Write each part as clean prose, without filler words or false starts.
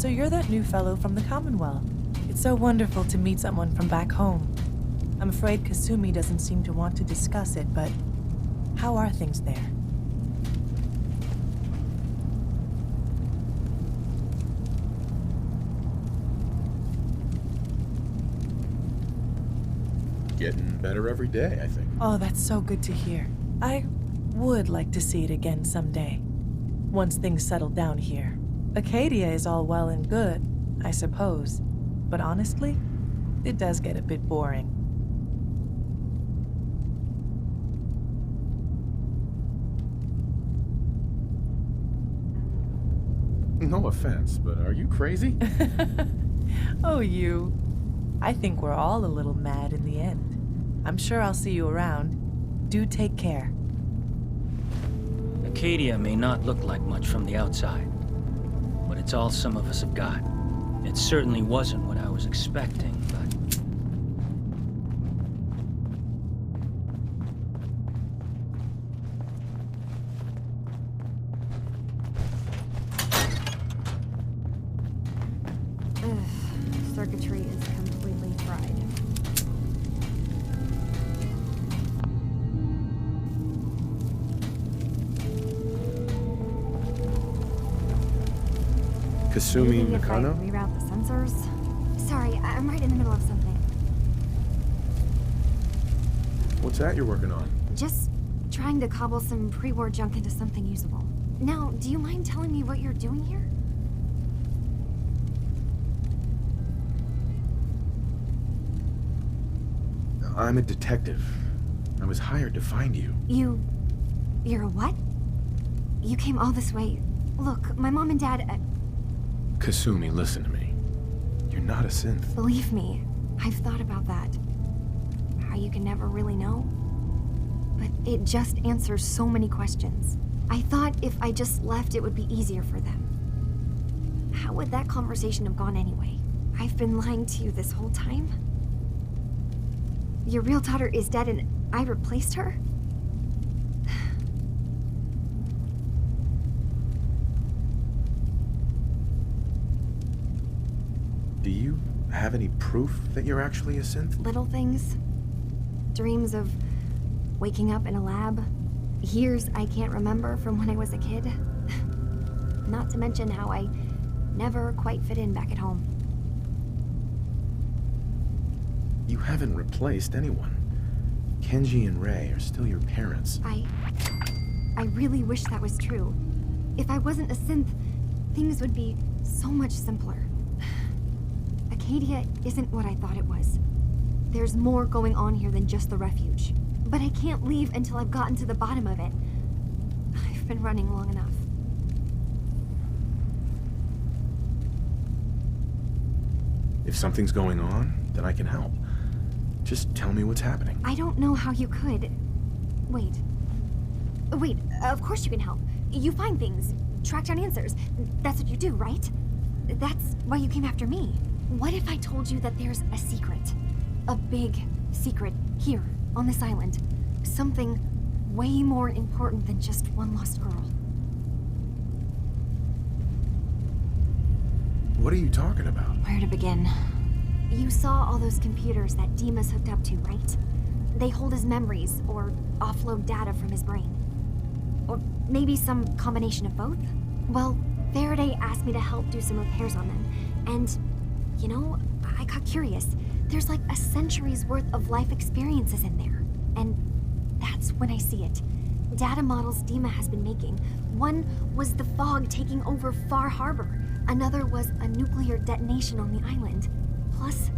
So you're that new fellow from the Commonwealth. It's so wonderful to meet someone from back home. I'm afraid Kasumi doesn't seem to want to discuss it, but how are things there? Getting better every day, I think. Oh, that's so good to hear. I would like to see it again someday. Once things settle down here. Acadia is all well and good, I suppose. But honestly, it does get a bit boring. No offense, but are you crazy? Oh, you. I think we're all a little mad in the end. I'm sure I'll see you around. Do take care. Acadia may not look like much from the outside, but it's all some of us have got. It certainly wasn't what I was expecting, but... Circuitry is completely fried. Kasumi Maybe if I Nakano? reroute the sensors? Sorry, I'm right in the middle of something. What's that you're working on? Just trying to cobble some pre-war junk into something usable. Now, do you mind telling me what you're doing here? I'm a detective. I was hired to find you. You're a what? You came all this way. Look, my mom and dad, Kasumi, listen to me. You're not a synth. believe me, I've thought about that. How you can never really know. But it just answers so many questions. I thought if I just left, it would be easier for them. How would that conversation have gone anyway? I've been lying to you this whole time? Your real daughter is dead and I replaced her? Do you have any proof that you're actually a synth? Little things. Dreams of waking up in a lab. Years I can't remember from when I was a kid. Not to mention how I never quite fit in back at home. You haven't replaced anyone. Kenji and Rei are still your parents. I really wish that was true. If I wasn't a synth, things would be so much simpler. Acadia isn't what I thought it was. There's more going on here than just the refuge. But I can't leave until I've gotten to the bottom of it. I've been running long enough. If something's going on, then I can help. Just tell me what's happening. I don't know how you could. Wait. Wait, of course you can help. You find things, track down answers. That's what you do, right? That's why you came after me. What if I told you that there's a secret? A big secret here, on this island. Something way more important than just one lost girl. What are you talking about? Where to begin? You saw all those computers that Dima's hooked up to, right? They hold his memories, or offload data from his brain. Or maybe some combination of both? Well, Faraday asked me to help do some repairs on them, and, you know, I got curious. There's like a century's worth of life experiences in there, and that's when I see it. Data models Dima has been making. One was the fog taking over Far Harbor. Another was a nuclear detonation on the island. Plus,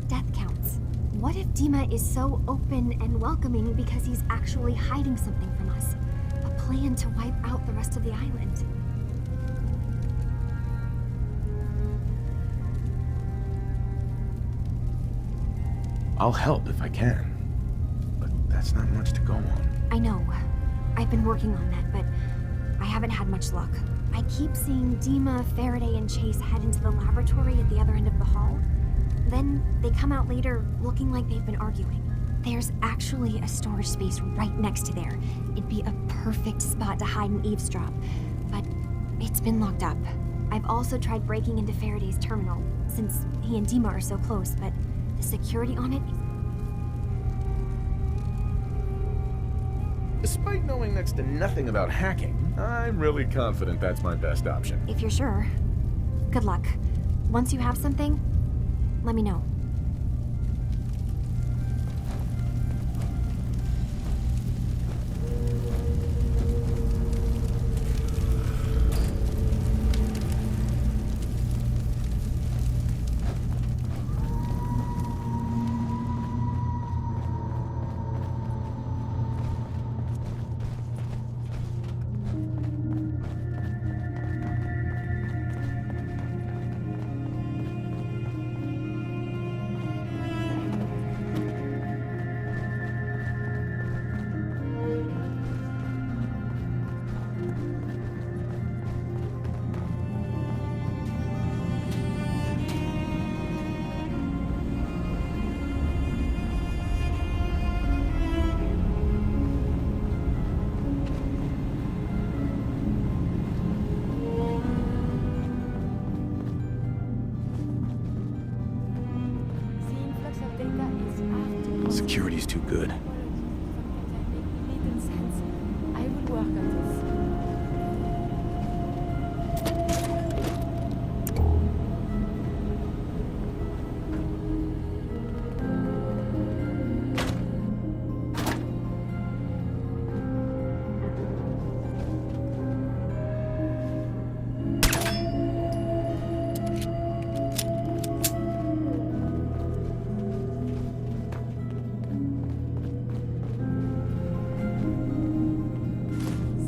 death counts. What if Dima is so open and welcoming because he's actually hiding something from us? A plan to wipe out the rest of the island. I'll help if I can. But that's not much to go on. I know. I've been working on that, but I haven't had much luck. I keep seeing Dima, Faraday, and Chase head into the laboratory at the other end of the hall. Then they come out later looking like they've been arguing. There's actually a storage space right next to there. It'd be a perfect spot to hide and eavesdrop. But it's been locked up. I've also tried breaking into Faraday's terminal, since he and Dima are so close, but the security on it... Despite knowing next to nothing about hacking, I'm really confident that's my best option. If you're sure. Good luck. Once you have something, let me know. Security's too good. I will work on this.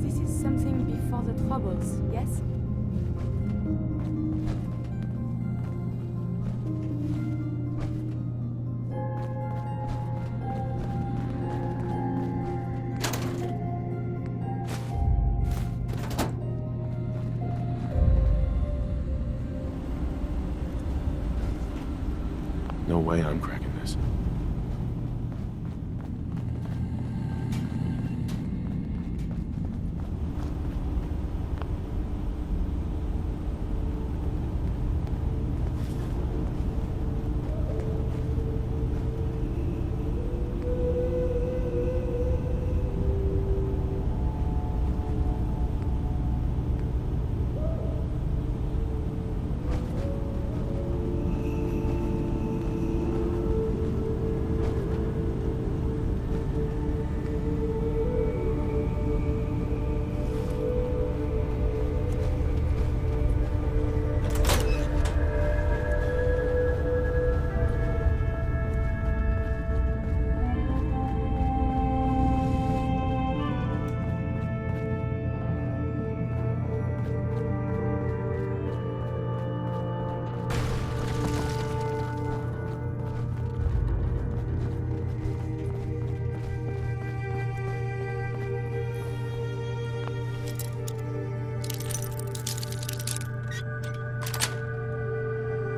This is something before the troubles, yes? No way I'm cracking this.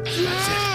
That's it.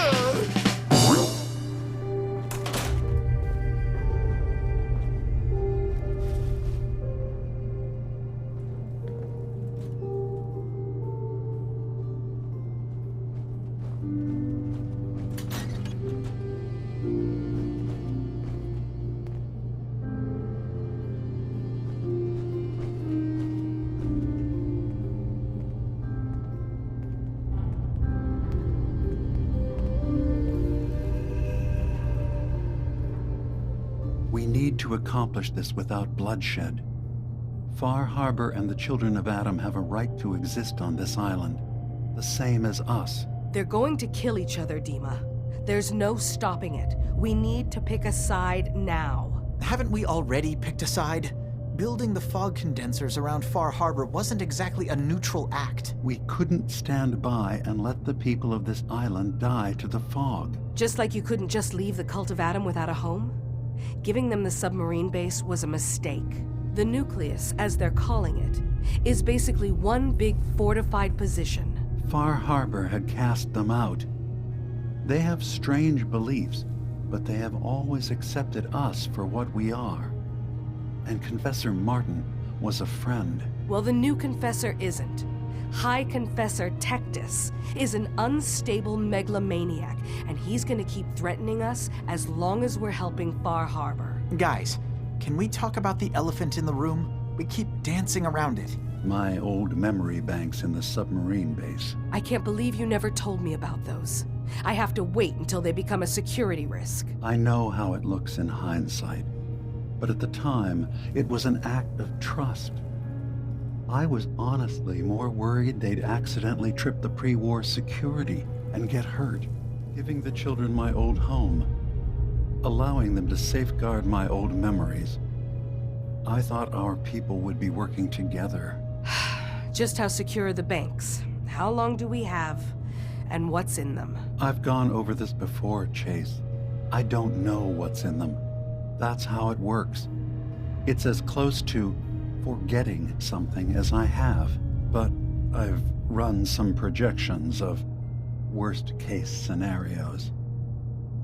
We need to accomplish this without bloodshed. Far Harbor and the Children of Adam have a right to exist on this island, the same as us. They're going to kill each other, Dima. There's no stopping it. We need to pick a side now. Haven't we already picked a side? Building the fog condensers around Far Harbor wasn't exactly a neutral act. We couldn't stand by and let the people of this island die to the fog. Just like you couldn't just leave the Cult of Adam without a home? Giving them the submarine base was a mistake. The nucleus, as they're calling it, is basically one big fortified position. Far Harbor had cast them out. They have strange beliefs, but they have always accepted us for what we are. And Confessor Martin was a friend. Well, the new Confessor isn't. High Confessor Tectus is an unstable megalomaniac, and he's gonna keep threatening us as long as we're helping Far Harbor. Guys, can we talk about the elephant in the room? We keep dancing around it. My old memory banks in the submarine base. I can't believe you never told me about those. I have to wait until they become a security risk. I know how it looks in hindsight, but at the time, it was an act of trust. I was honestly more worried they'd accidentally trip the pre-war security and get hurt, giving the children my old home, allowing them to safeguard my old memories. I thought our people would be working together. Just how secure are the banks? How long do we have? And what's in them? I've gone over this before, Chase. I don't know what's in them. That's how it works. It's as close to forgetting something as I have, but I've run some projections of worst-case scenarios.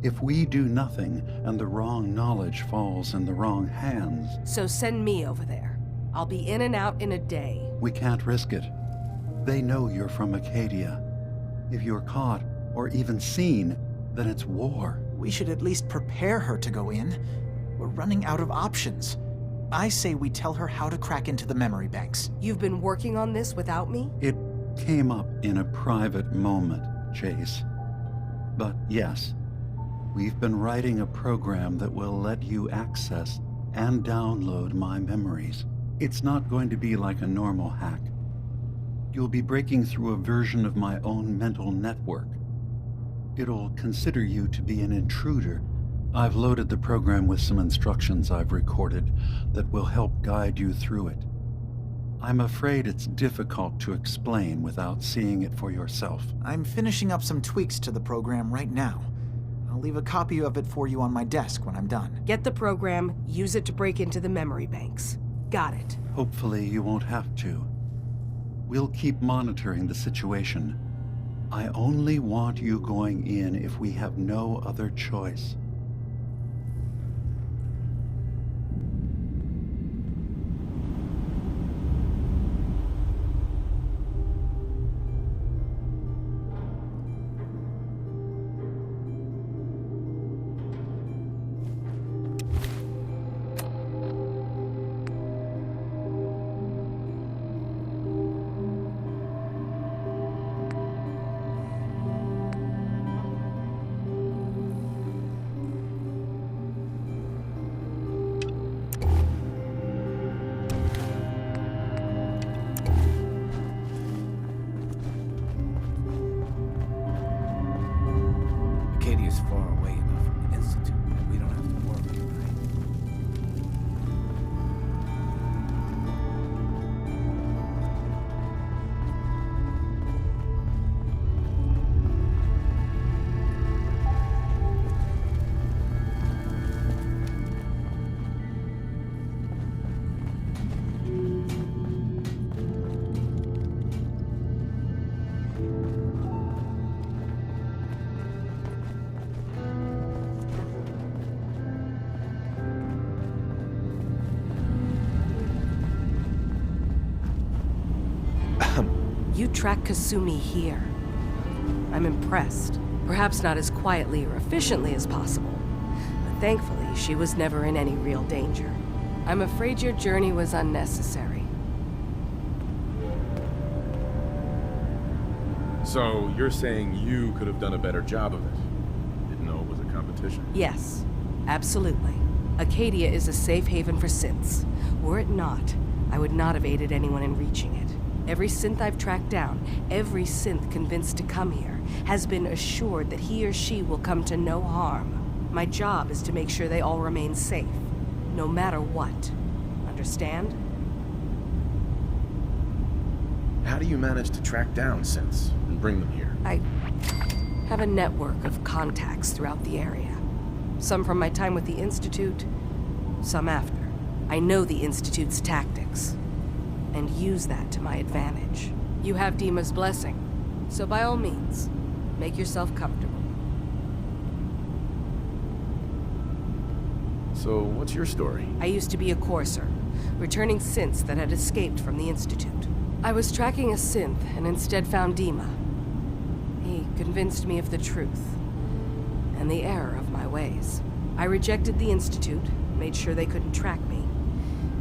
If we do nothing and the wrong knowledge falls in the wrong hands, So send me over there. I'll be in and out in a day. we can't risk it. They know you're from Acadia. If you're caught or even seen, then it's war. We should at least prepare her to go in. We're running out of options. I say we tell her how to crack into the memory banks. You've been working on this without me? It came up in a private moment, Chase. But yes, we've been writing a program that will let you access and download my memories. It's not going to be like a normal hack. You'll be breaking through a version of my own mental network. It'll consider you to be an intruder. I've loaded the program with some instructions I've recorded that will help guide you through it. I'm afraid it's difficult to explain without seeing it for yourself. I'm finishing up some tweaks to the program right now. I'll leave a copy of it for you on my desk when I'm done. Get the program, use it to break into the memory banks. Got it. Hopefully you won't have to. We'll keep monitoring the situation. I only want you going in if we have no other choice. Acadia's far away enough from the Institute that we don't have to worry, right? You track Kasumi here. I'm impressed. Perhaps not as quietly or efficiently as possible, but thankfully she was never in any real danger. I'm afraid your journey was unnecessary. So, you're saying you could have done a better job of it? Didn't know it was a competition? Yes, absolutely. Acadia is a safe haven for synths. Were it not, I would not have aided anyone in reaching it. Every synth I've tracked down, every synth convinced to come here, has been assured that he or she will come to no harm. My job is to make sure they all remain safe, no matter what. Understand? How do you manage to track down synths and bring them here? I have a network of contacts throughout the area. Some from my time with the Institute, some after. I know the Institute's tactics, and use that to my advantage. You have Dima's blessing, so by all means, make yourself comfortable. So, what's your story? I used to be a courser, returning synths that had escaped from the Institute. I was tracking a synth and instead found Dima. He convinced me of the truth and the error of my ways. I rejected the Institute, made sure they couldn't track me,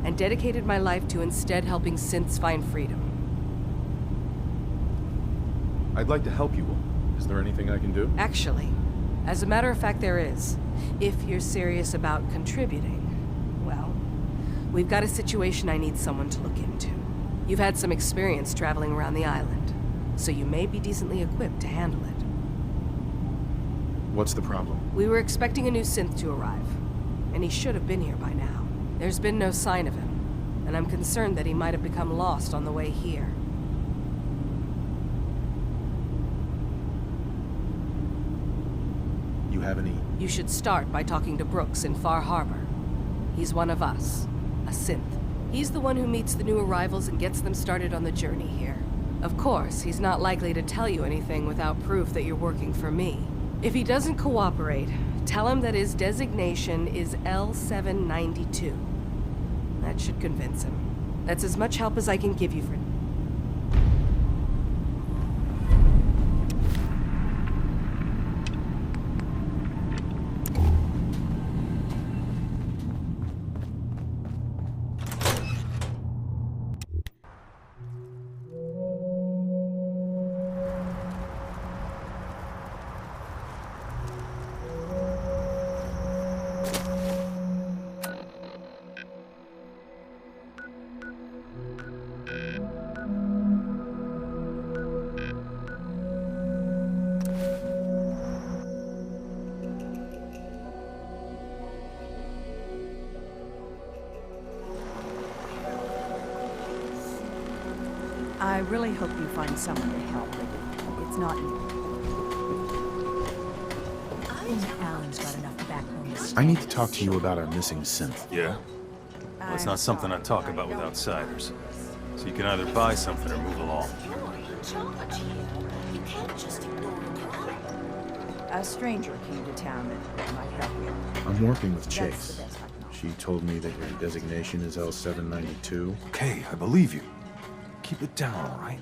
and dedicated my life to instead helping synths find freedom. I'd like to help you all. Is there anything I can do? Actually, as a matter of fact, there is. If you're serious about contributing, well, we've got a situation I need someone to look into. You've had some experience traveling around the island, so you may be decently equipped to handle it. What's the problem? We were expecting a new synth to arrive, and he should have been here by now. There's been no sign of him, and I'm concerned that he might have become lost on the way here. You have any... You should start by talking to Brooks in Far Harbor. He's one of us, a synth. He's the one who meets the new arrivals and gets them started on the journey here. Of course, he's not likely to tell you anything without proof that you're working for me. If he doesn't cooperate, tell him that his designation is L792. That should convince him. That's as much help as I can give you for... I really hope you find someone to help. It's not you. I think Alan's got enough backbone to I need to talk to you about our missing synth. Yeah? Well, it's not something I talk about with outsiders. So you can either buy something or move along. A stranger came to town that might help you. I'm working with That's Chase. the best I can offer. She told me that your designation is L792. Okay, I believe you. Keep it down, all right?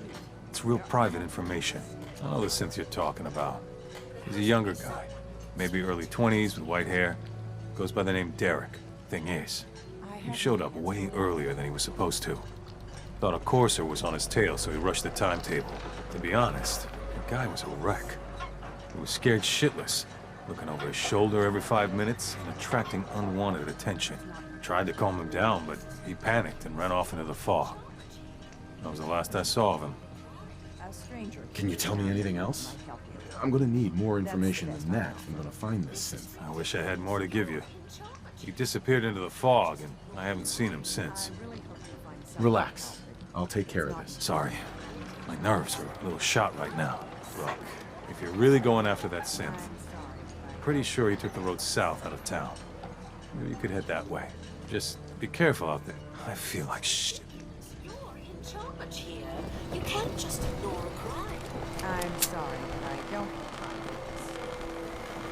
It's real private information. I know the synth you're talking about. He's a younger guy. Maybe early 20s with white hair. Goes by the name Derek. Thing is, he showed up way earlier than he was supposed to. Thought a courser was on his tail, so he rushed the timetable. To be honest, the guy was a wreck. He was scared shitless, looking over his shoulder every 5 minutes and attracting unwanted attention. Tried to calm him down, but he panicked and ran off into the fog. That was the last I saw of him. A stranger Can you tell me anything else? I'm gonna need more information than that if I'm gonna find this synth. I wish I had more to give you. He disappeared into the fog, and I haven't seen him since. Relax. I'll take care of this. Sorry. My nerves are a little shot right now. Look, if you're really going after that synth, pretty sure he took the road south out of town. Maybe you could head that way. Just be careful out there. I feel like shit. Charge here. You can't just ignore a crime. I'm sorry, but I don't have time for this.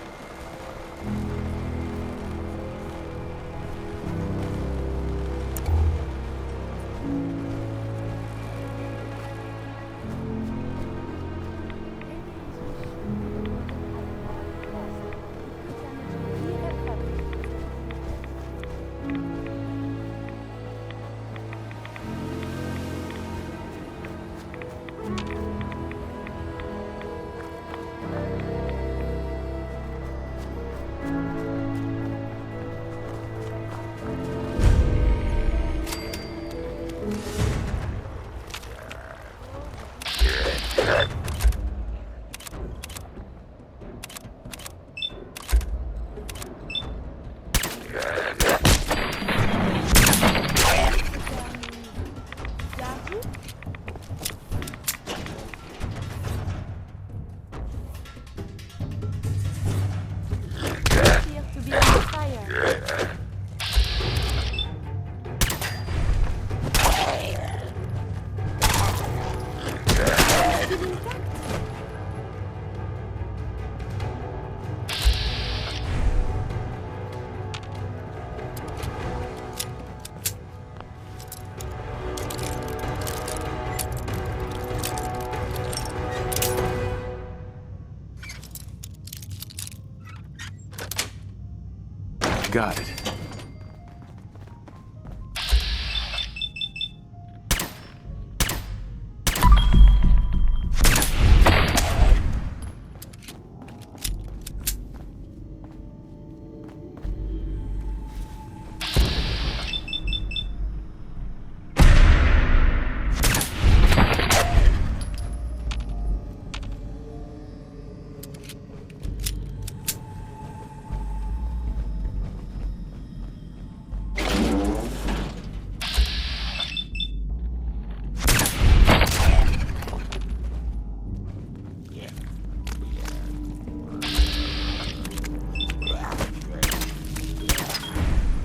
Got it.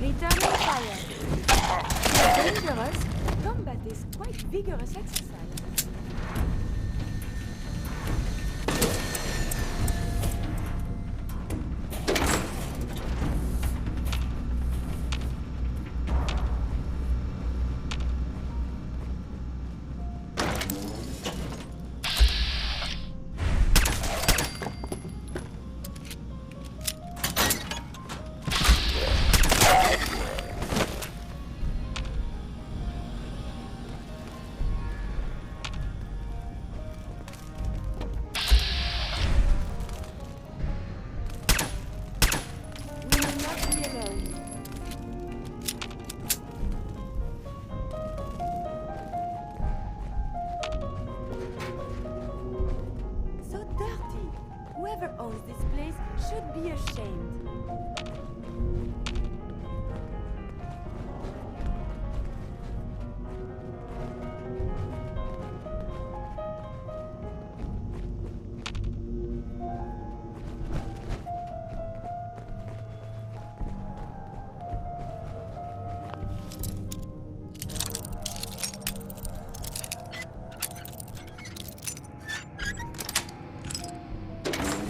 Returning fire. Dangerous. Combat is quite vigorous exercise. We will not be alone. So dirty. Whoever owns this place should be ashamed.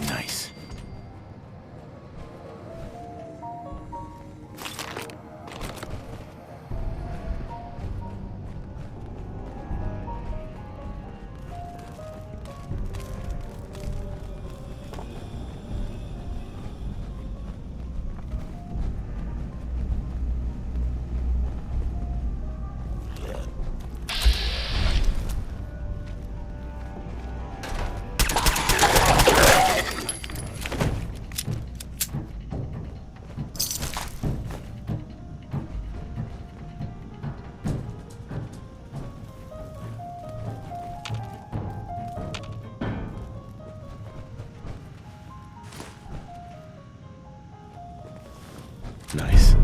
Nice. Nice.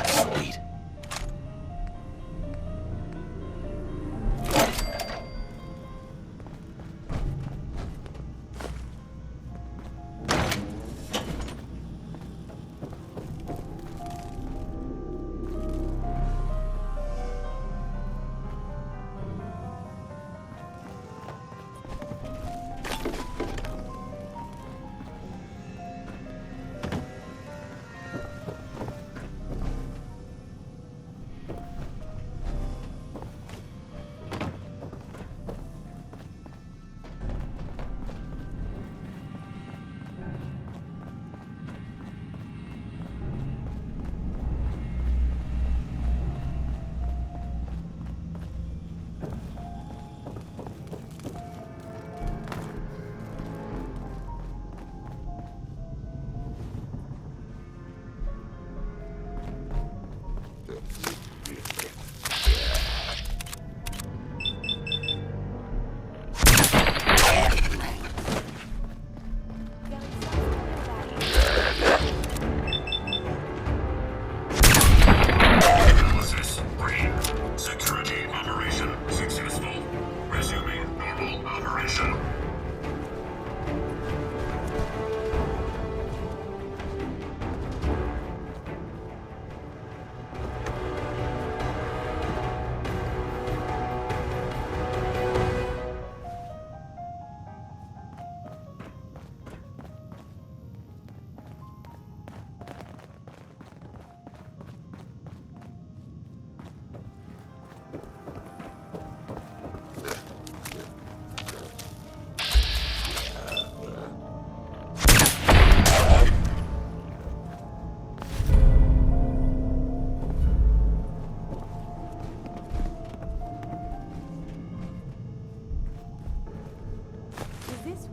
Sweet.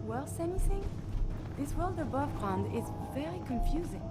worse anything? This world above ground is very confusing.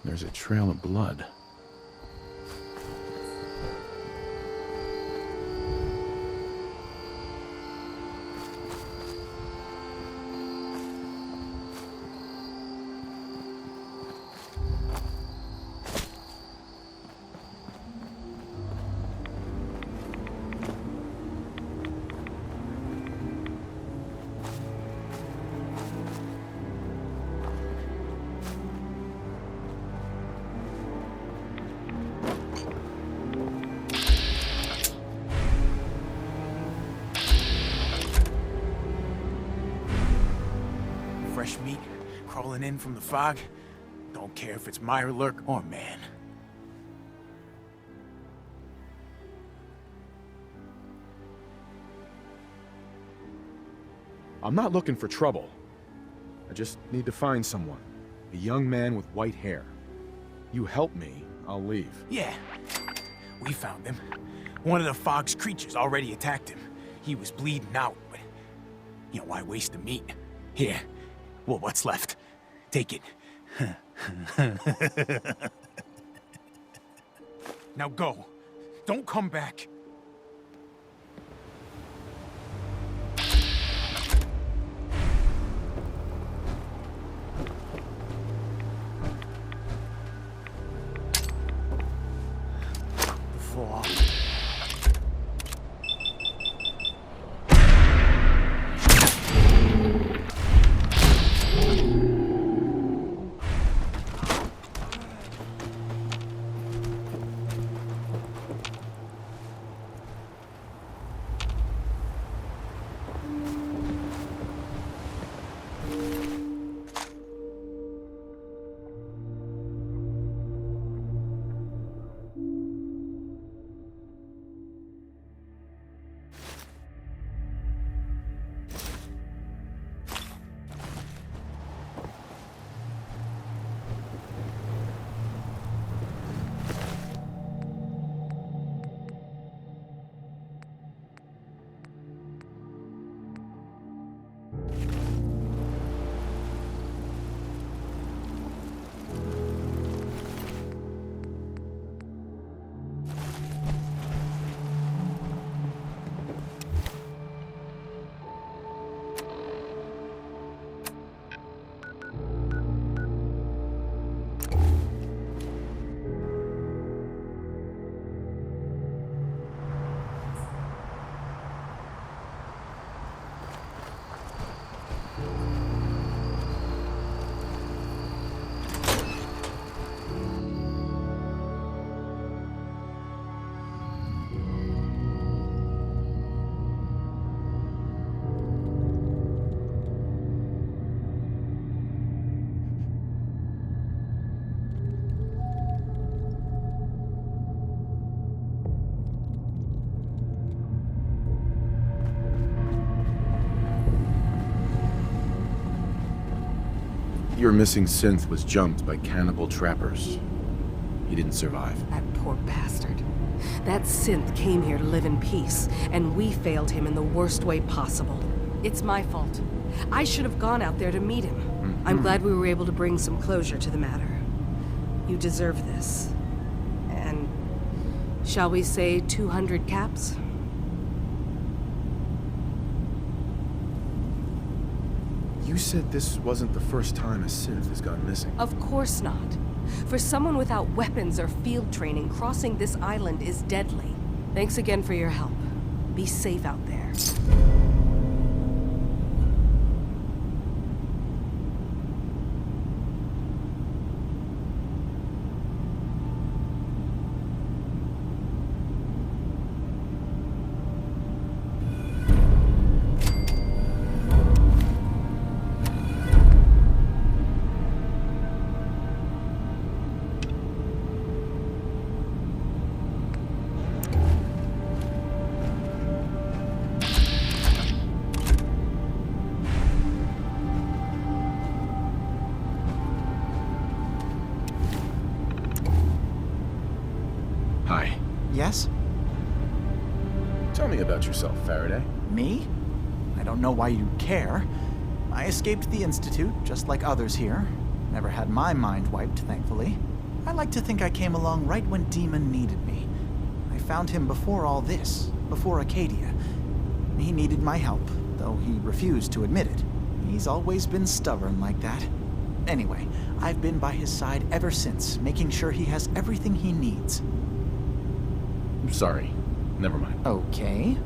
There's a trail of blood. Fresh meat crawling in from the fog. Don't care if it's Mirelurk or man. I'm not looking for trouble. I just need to find someone. A young man with white hair. You help me, I'll leave. Yeah, we found him. One of the fog's creatures already attacked him. He was bleeding out, but you know, why waste the meat? Here, well, what's left? Take it. Now go. Don't come back. Before... your missing synth was jumped by cannibal trappers. He didn't survive. That poor bastard. That synth came here to live in peace, and we failed him in the worst way possible. It's my fault. I should have gone out there to meet him. I'm glad we were able to bring some closure to the matter. You deserve this. And shall we say 200 caps? You said this wasn't the first time a synth has gone missing. Of course not. For someone without weapons or field training, crossing this island is deadly. Thanks again for your help. Be safe out there. Hi. Yes? Tell me about yourself, Faraday. Me? I don't know why you care. I escaped the Institute, just like others here. Never had my mind wiped, thankfully. I like to think I came along right when Demon needed me. I found him before all this, before Acadia. He needed my help, though he refused to admit it. He's always been stubborn like that. Anyway, I've been by his side ever since, making sure he has everything he needs. I'm sorry. Never mind. Okay.